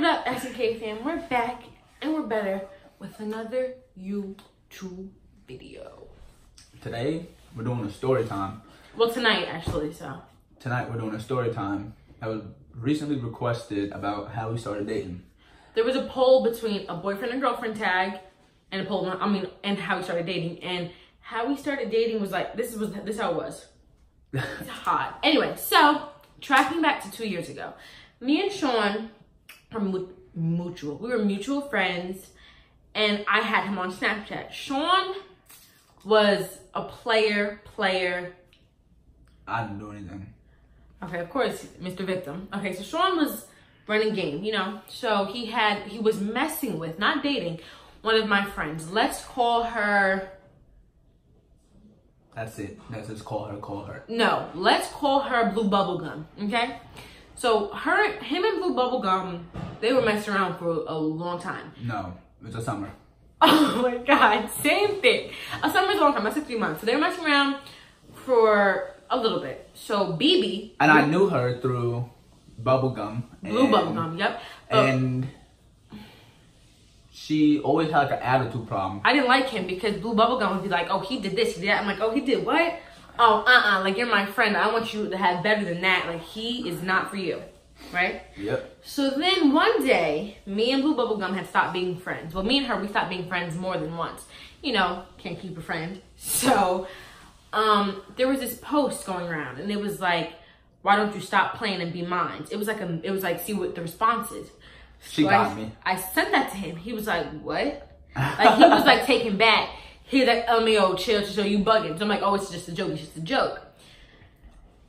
What up, SNK fam? We're back and we're better with another YouTube video. Today, we're doing a story time. Well, tonight, actually, so. Tonight, we're doing a story time that was recently requested about how we started dating. There was a poll between a boyfriend and girlfriend tag and a poll, and how we started dating. And how we started dating was like, this how it was. It's hot. Anyway, so, tracking back to 2 years ago. Me and Sean are mutual. We were mutual friends, and I had him on Snapchat. Sean was a player. I didn't do anything. Okay, of course, Mr. Victim. Okay, so Sean was running game, you know. So he was messing with, not dating, one of my friends. Let's call her. That's it. Let's just call her. No, let's call her Blue Bubblegum, okay? So him and Blue Bubblegum, they were messing around for a long time. No, it was a summer. Oh my God, same thing. A summer's a long time, that's like 3 months. So they were messing around for a little bit. So BB. And I knew her through Bubblegum. Blue Bubblegum, yep. And she always had like an attitude problem. I didn't like him because Blue Bubblegum would be like, oh, he did this, he did that. I'm like, oh, he did what? Oh, like, you're my friend. I want you to have better than that. Like, he is not for you, right? Yep. So then one day, me and Blue Bubblegum had stopped being friends. Well, me and her, we stopped being friends more than once. You know, can't keep a friend. So, there was this post going around, and it was like, why don't you stop playing and be mine? It was like, see what the response is. She got me. I sent that to him. He was like, what? Like, he was like taken back. He's like, LMAO, chill, so you bugging. So I'm like, oh, it's just a joke, it's just a joke.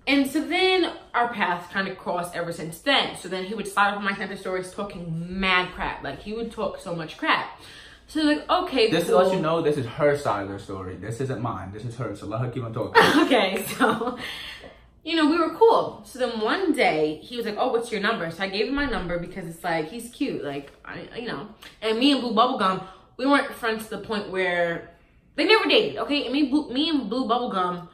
And so then our paths kind of crossed ever since then. So then he would start off on my Snapchat stories talking mad crap. Like, he would talk so much crap. So like, okay, this cool. lets you know this is her side of the story. This isn't mine. This is hers. So let her keep on talking. Okay, so, you know, we were cool. So then one day, he was like, oh, what's your number? So I gave him my number because it's like, he's cute. Like, you know. And me and Blue Bubblegum, we weren't friends to the point where they never dated, okay? Me and Blue Bubblegum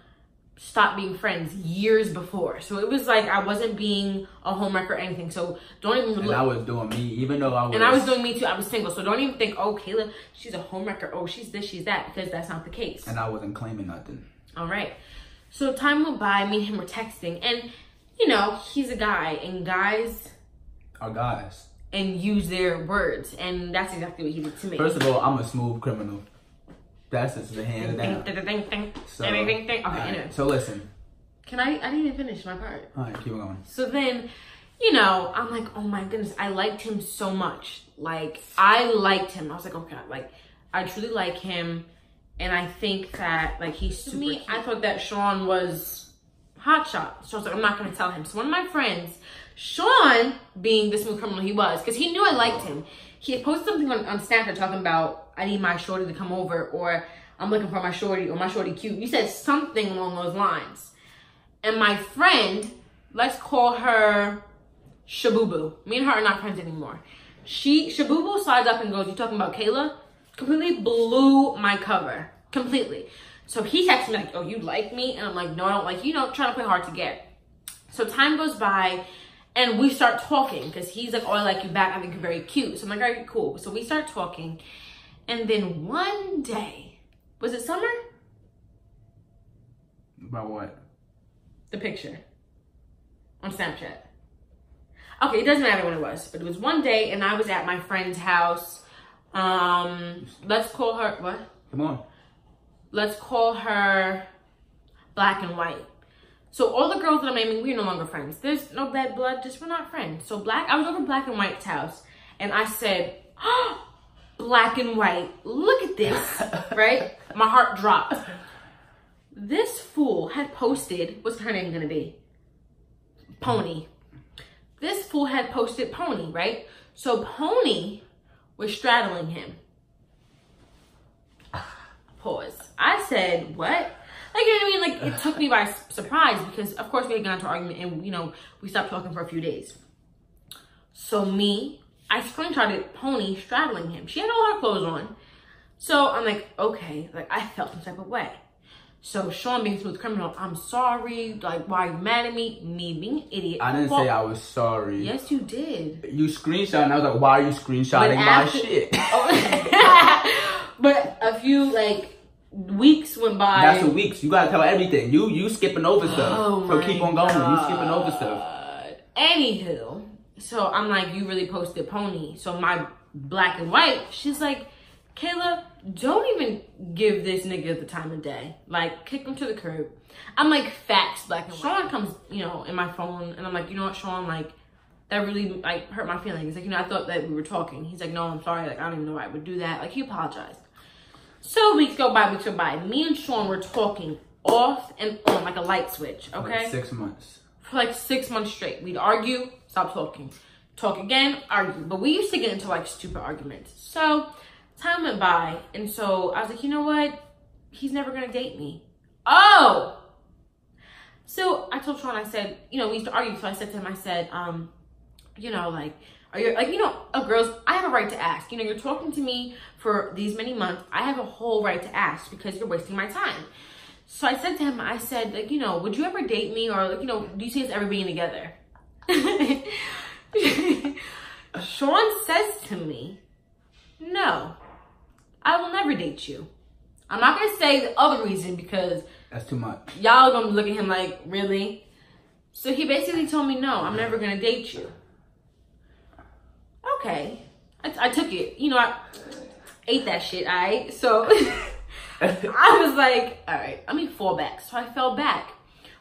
stopped being friends years before. So it was like I wasn't being a homewrecker or anything. So don't even look. And I was doing me, even though I was. And I was doing me too. I was single. So don't even think, oh, Kayla, she's a homewrecker. Oh, she's this, she's that. Because that's not the case. And I wasn't claiming nothing. All right. So time went by. Me and him were texting. And, you know, he's a guy. And guys are guys. And use their words. And that's exactly what he did to me. First of all, I'm a smooth criminal. That's just the hands down. So, okay, anyway. So listen. I didn't even finish my part. All right, keep going. So then, you know, I'm like, oh my goodness, I liked him so much. Like, I liked him. I was like, okay, like, I truly like him. And I think that, like, he's super cute. I thought that Sean was hotshot. So I was like, I'm not going to tell him. So one of my friends, Sean, being the smooth criminal he was, because he knew I liked him, he had posted something on Snapchat talking about, I need my shorty to come over, or I'm looking for my shorty, or my shorty cute. You said something along those lines. And my friend, let's call her Shabubu. Me and her are not friends anymore. Shabubu slides up and goes, you talking about Kayla? Completely blew my cover. Completely. So he texted me like, oh, you like me? And I'm like, no, I don't like you. You know, trying to play hard to get. So time goes by. And we start talking because he's like, oh, I like you back. I think you're very cute. So I'm like, all right, cool. So we start talking. And then one day, was it summer? About what? The picture on Snapchat. Okay, it doesn't matter when it was. But it was one day and I was at my friend's house. Let's call her, what? Come on. Let's call her Black and White. So all the girls that I'm naming, we're no longer friends. There's no bad blood, just we're not friends. So I was over Black and White's house and I said, oh, Black and White, look at this, right? My heart dropped. This fool had posted, what's her name gonna be? Pony. This fool had posted Pony, right? So Pony was straddling him. Pause. I said, what? Like, you know what I mean? Like, it took me by surprise because, of course, we had gone into an argument and, you know, we stopped talking for a few days. So I screenshotted Pony straddling him. She had all her clothes on. So I'm like, okay, like, I felt some type of way. So Sean being smooth criminal, I'm sorry. Like, why are you mad at me? Me being an idiot. I didn't say I was sorry. Yes, you did. You screenshot, and I was like, why are you screenshotting my shit? But a few, like, weeks went by. That's the weeks. You gotta tell everything. You skipping over stuff. So keep on going. You skipping over stuff. Anywho, so I'm like, you really posted pony. So my black and white, she's like, Kayla, don't even give this nigga the time of day. Like, kick him to the curb. I'm like, facts, black and white. Sean comes, you know, in my phone, and I'm like, you know what, Sean, like, that really, like, hurt my feelings. Like, you know, I thought that we were talking. He's like, no, I'm sorry. Like, I don't even know why I would do that. Like, he apologized. So weeks go by. Me and Sean were talking off and on like a light switch, okay? Like 6 months. For like 6 months straight. We'd argue, stop talking. Talk again, argue. But we used to get into like stupid arguments. So time went by, and so I was like, you know what? He's never gonna date me. Oh! So I told Sean, I said, you know, we used to argue. So I said to him, I said, you know, like, are you, like, you know, girls, I have a right to ask. You know, you're talking to me for these many months. I have a whole right to ask because you're wasting my time. So I said to him, I said, like, you know, would you ever date me? Or, like, you know, do you see us ever being together? Sean says to me, no, I will never date you. I'm not going to say the other reason because that's too much. Y'all going to look at him like, really? So he basically told me, no, I'm never going to date you. Okay, I took it. You know, I ate that shit, all right? So I was like, all right, let me fall back. So I fell back.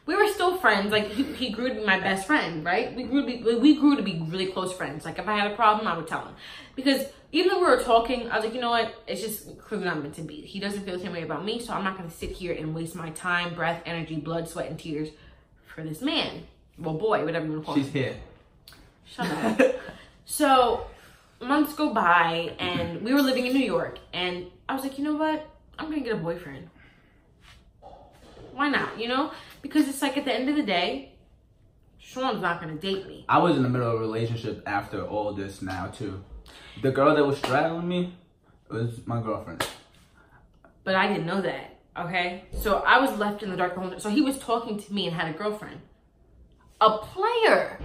We were still friends. Like, he grew to be my best friend, right? We grew to be really close friends. Like, if I had a problem, I would tell him. Because even though we were talking, I was like, you know what? It's just clearly not meant to be. He doesn't feel the same way about me, so I'm not going to sit here and waste my time, breath, energy, blood, sweat, and tears for this man. Well, boy, whatever you want to call him. She's here. Shut up. So months go by, and we were living in New York, and I was like, you know what? I'm gonna get a boyfriend. Why not, you know? Because it's like, at the end of the day, Sean's not gonna date me. I was in the middle of a relationship after all this now, too. The girl that was straddling me was my girlfriend. But I didn't know that, okay? So I was left in the dark the whole time. So he was talking to me and had a girlfriend. A player.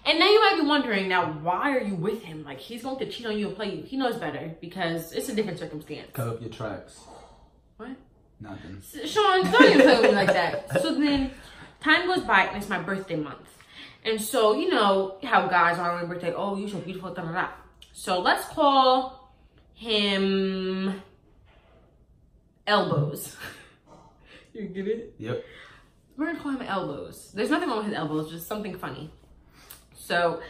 And now you might be wondering, now, why are you with him? Like, he's going to cheat on you and play you. He knows better because it's a different circumstance. Cut up your tracks. What? Nothing. Sean, don't even play with me like that. So then, time goes by, and it's my birthday month. And so, you know how guys are on their birthday. Oh, you're so beautiful, da da da. So let's call him Elbows. You get it? Yep. We're going to call him Elbows. There's nothing wrong with his elbows, just something funny. So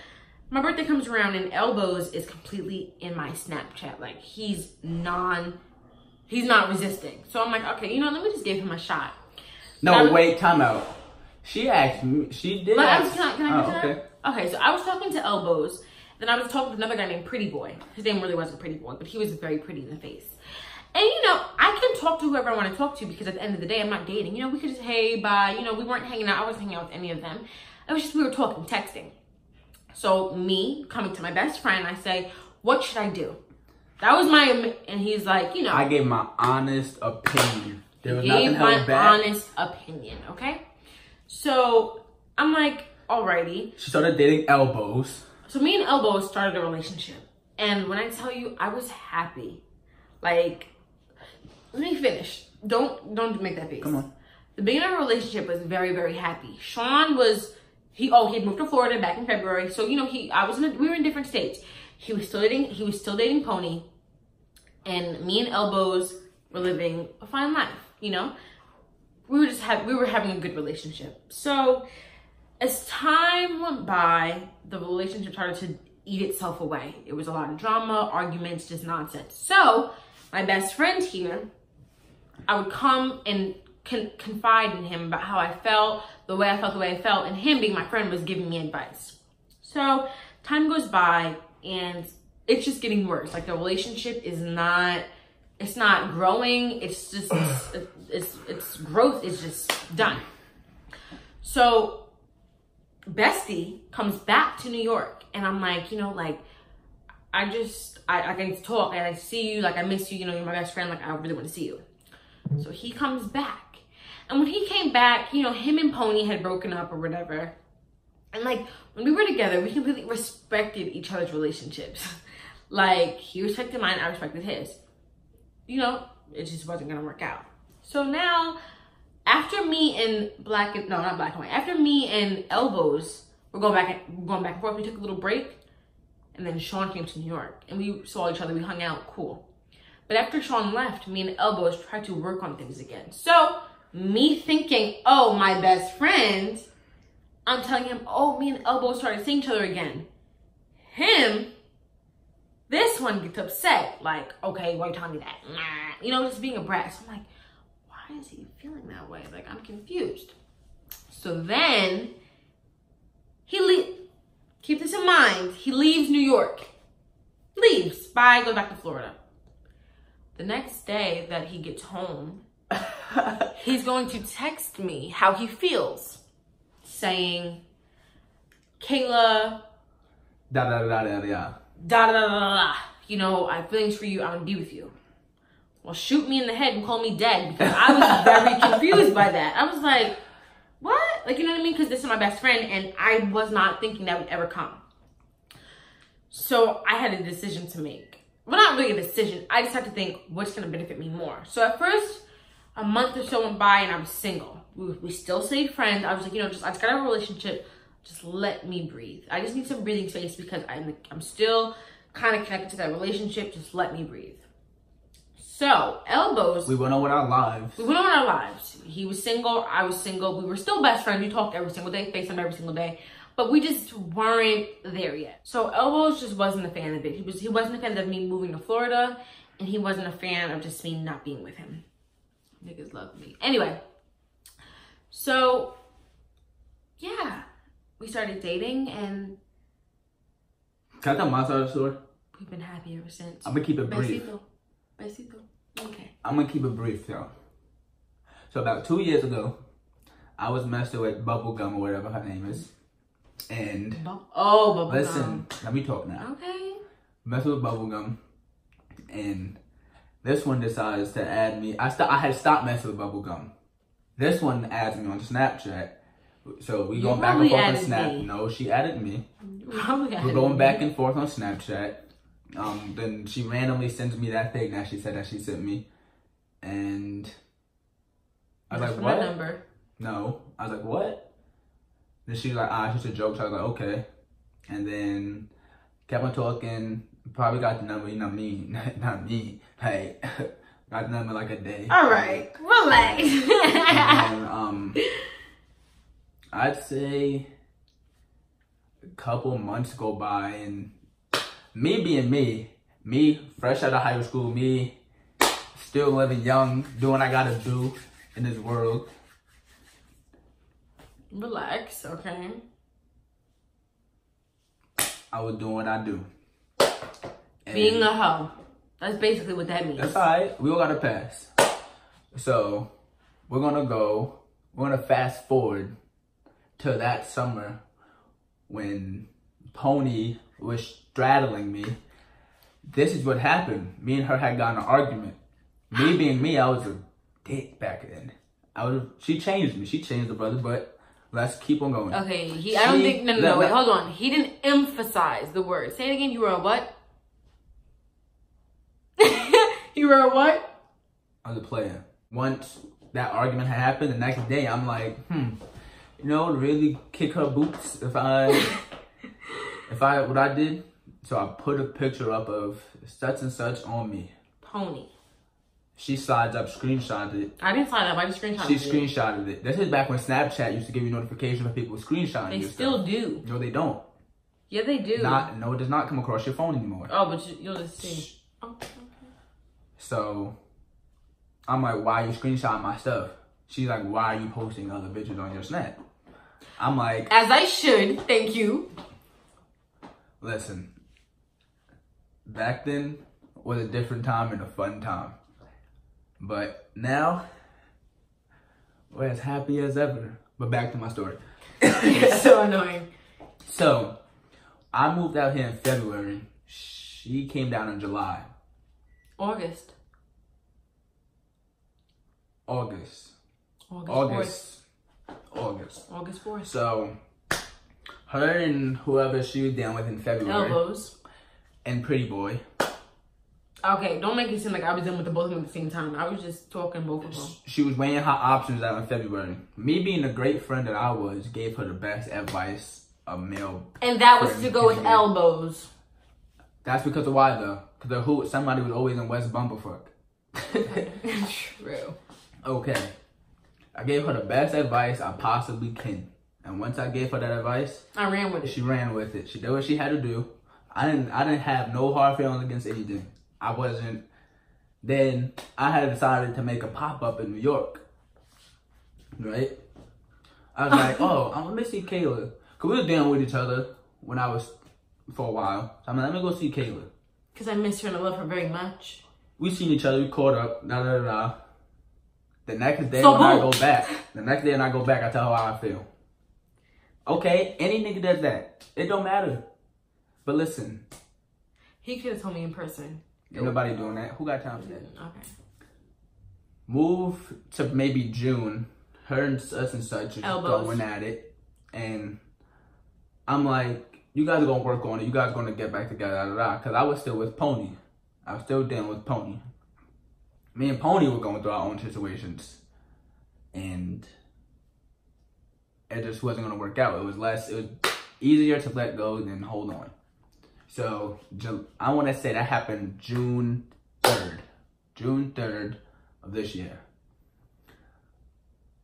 my birthday comes around, and Elbows is completely in my Snapchat. Like, he's not resisting. So I'm like, okay, you know, let me just give him a shot. No, wait, time out. She asked me, she did ask. Can I get to that? Okay, so I was talking to Elbows, then I was talking to another guy named Pretty Boy. His name really wasn't Pretty Boy, but he was very pretty in the face. And, you know, I can talk to whoever I want to talk to because at the end of the day, I'm not dating. You know, we could just, hey, bye. You know, we weren't hanging out. I wasn't hanging out with any of them. It was just, we were talking, texting. So me coming to my best friend, I say, what should I do? That was my, and he's like, you know. I gave my honest opinion. There was nothing held back. My honest opinion, okay? So I'm like, alrighty. She started dating Elbows. So me and Elbows started a relationship. And when I tell you, I was happy. Like, let me finish. Don't make that face. Come on. The beginning of our relationship was very, very happy. Sean was, he had moved to Florida back in February. So, you know, we were in different states. He was still dating Pony. And me and Elbows were living a fine life, you know? We were having a good relationship. So as time went by, the relationship started to eat itself away. It was a lot of drama, arguments, just nonsense. So my best friend here, I would come and confide in him about how I felt, the way I felt, and him being my friend was giving me advice. So time goes by, and it's just getting worse. Like, the relationship is not, it's not growing. It's just, its growth is just done. So Bestie comes back to New York, and I'm like, you know, like, I can talk, and I see you, like, I miss you, you know, you're my best friend, like, I really want to see you. So he comes back, And when he came back, you know, him and Pony had broken up or whatever. And like, when we were together, we completely respected each other's relationships. Like, he respected mine, I respected his. You know, it just wasn't gonna work out. So now, after me and after me and Elbows, we're going back and forth. We took a little break, and then Sean came to New York, and we saw each other, we hung out, cool. But after Sean left, me and Elbows tried to work on things again. So, me thinking, oh, my best friend, I'm telling him, oh, me and Elbows started seeing each other again. This one gets upset, like, okay, why are you telling me that? Nah. You know, just being a brat. So I'm like, why is he feeling that way? Like, I'm confused. So then, keep this in mind, he leaves New York. Leaves, bye, goes back to Florida. The next day that he gets home, he's going to text me how he feels, saying, Kayla, you know, I have feelings for you, I'm gonna be with you. Well, shoot me in the head and call me dead, because I was very confused by that. I was like, what? Like, you know what I mean? Because this is my best friend, and I was not thinking that would ever come. So I had a decision to make. Well, not really a decision. I just had to think, what's gonna benefit me more? So at first, a month or so went by, and I was single. We still stayed friends. I was like, you know, I just gotta have a relationship. Just let me breathe. I just need some breathing space because I'm still kind of connected to that relationship. Just let me breathe. So, Elbows. We went on with our lives. He was single. I was single. We were still best friends. We talked every single day, FaceTime every single day. But we just weren't there yet. So, Elbows just wasn't a fan of it. He wasn't a fan of me moving to Florida. And he wasn't a fan of just me not being with him. Niggas love me. Anyway. So, yeah. We started dating, and can I tell my side of the story? We've been happy ever since. I'm gonna keep it brief. Besito. Okay. I'm gonna keep it brief, y'all. So about 2 years ago, I was messing with Bubblegum or whatever her name is, and Bubblegum. Listen, let me talk now. Okay. Messing with Bubblegum, and this one decides to add me. I had stopped messing with Bubblegum. This one adds me on Snapchat. So we going back and forth on Snap. No, she added me. We're going back and forth on Snapchat. Then she randomly sends me that thing that she said that she sent me. And I was like, what? Number. No. I was like, what? Then she was like, it's just a joke. So I was like, okay. And then kept on talking. Probably got the number, you know me. Not me. Hey. Got the number like a day. All right. Relax. And then, I'd say a couple months go by, and me being me fresh out of high school, me still living young, doing what I gotta do in this world. Relax, okay. I was doing what I do. And being a hoe. That's basically what that means. That's alright. We all gotta pass. So we're gonna fast forward to that summer when Pony was straddling me. This is what happened. Me and her had gotten an argument. Me being me, I was a dick back then. She changed me. She changed the brother, but let's keep on going. Okay, I don't think, no, wait, hold on. He didn't emphasize the word. Say it again. You were a what? You were a what? I was a player. Once that argument had happened, the next day, I'm like, you know, really kick her boots what I did. So I put a picture up of such and such on me. Pony. She slides up, screenshotted it. I didn't slide up, I just screenshotted it. She screenshotted it. This is back when Snapchat used to give you notifications when people were screenshotting They still do. No, they don't. Yeah, they do. No, it does not come across your phone anymore. Oh, but you'll just see. Oh, okay. So, I'm like, why are you screenshotting my stuff? She's like, why are you posting other bitches on your Snap? I'm like, as I should, thank you. Listen, back then was a different time and a fun time. But now, we're as happy as ever. But back to my story. It's so annoying. So, I moved out here in February. She came down in July. August. August 4th. So, her and whoever she was down with in February. Elbows. And Pretty Boy. Okay, don't make it seem like I was in with the both of them at the same time. I was just talking both of them. She was weighing her options out in February. Me being the great friend that I was, gave her the best advice a male. And that was to go with elbows. That's because of why though? Because somebody was always in West Bumblefuck. True. Okay. I gave her the best advice I possibly can. And once I gave her that advice, I ran with it. She ran with it. She did what she had to do. I didn't have no hard feelings against anything. I wasn't. Then I had decided to make a pop-up in New York. Right? I was like, oh, I'm gonna see Kayla. Cause we were dealing with each other for a while. So I'm like, let me go see Kayla. Cause I miss her and I love her very much. We seen each other, we caught up, The next day when I go back, I tell her how I feel. Okay, any nigga does that. It don't matter. But listen. He could have told me in person. Ain't nobody doing that. Who got time for that? Okay. Move to maybe June. Her and us and such are going at it. And I'm like, you guys are going to work on it. You guys are going to get back together. Because I was still with Pony. I was still dealing with Pony. Me and Pony were going through our own situations. And it just wasn't going to work out. It was easier to let go than hold on. So, I want to say that happened June 3rd. June 3rd of this year.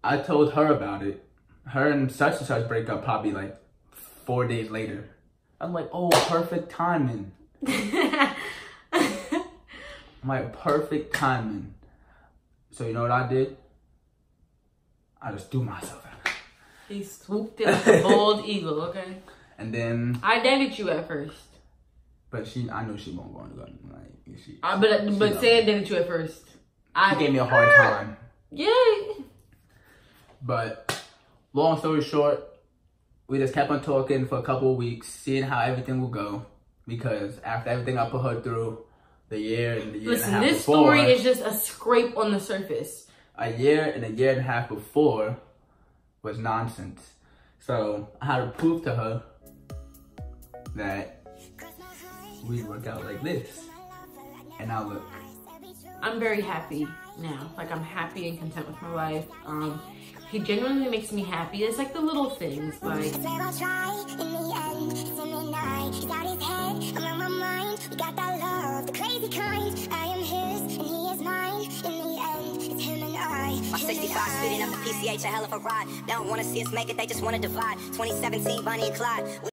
I told her about it. Her and such break up probably like 4 days later. I'm like, oh, perfect timing. I'm like, perfect timing. So, you know what I did? I just threw myself out. He swooped in like a bald eagle, okay? And then... I dated you at first. But I knew she won't go on the gun. But say I dated you at first. She gave me a hard time. Yeah. But long story short, we just kept on talking for a couple of weeks, seeing how everything will go. Because after everything I put her through, the year and a half before... Listen, this story is just a scrape on the surface. A year and a half before was nonsense. So I had to prove to her that we'd work out like this. And now look. I'm very happy now. Like, I'm happy and content with my life. He genuinely makes me happy. It's like the little things, like... My 65 spitting up the PCH, a hell of a ride. They don't want to see us make it, they just want to divide. 2017, Bonnie and Clyde.